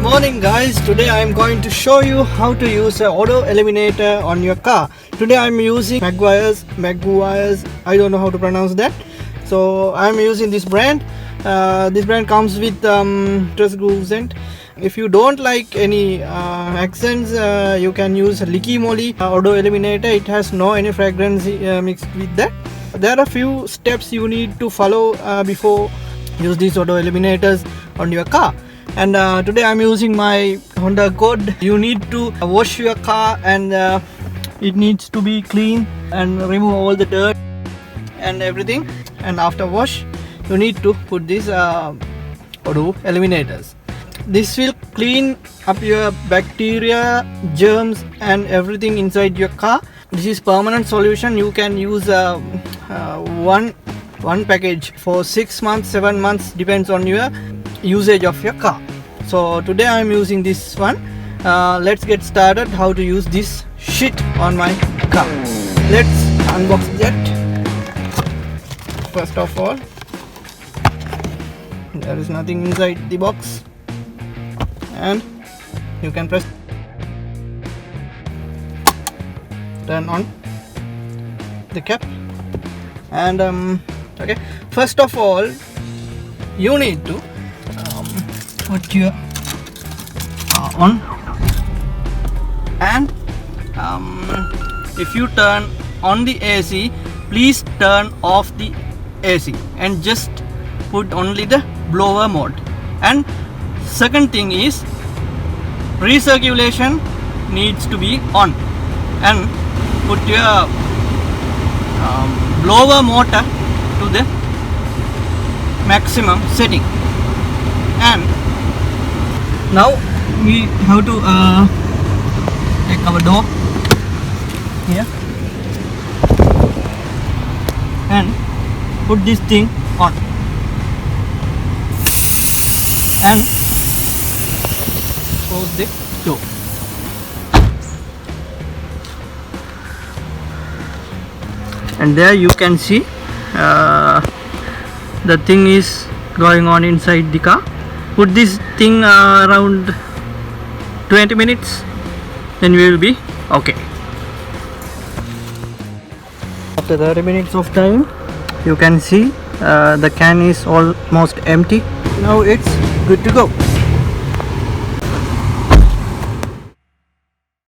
morning guys, today I am going to show you how to use an odor eliminator on your car. Today I am using Maguire's, I don't know how to pronounce that. So I am using this brand. This brand comes with translucent. If you don't like any accents, you can use Licky Moly odor eliminator. It has no any fragrance mixed with that. There are a few steps you need to follow before use these odor eliminators on your car. And today I'm using my Honda Accord. You need to wash your car and it needs to be clean and remove all the dirt and everything. And after wash, you need to put these odor eliminators. This will clean up your bacteria, germs and everything inside your car. This is permanent solution. You can use one package for 6 months, 7 months, depends on your usage of your car. So today I am using this one. Let's get started how to use this shit on my car. Let's unbox that. First of all, there is nothing inside the box, and you can press turn on the cap. And okay, first of all you need to put your on, and if you turn on the AC, please turn off the AC and just put only the blower mode. And second thing is recirculation needs to be on, and put your blower motor to the maximum setting. And now we have to take our door here and put this thing on and close the door. And there you can see the thing is going on inside the car. Put this thing around 20 minutes, then we will be okay. After 30 minutes of time, you can see the can is almost empty. Now it's good to go.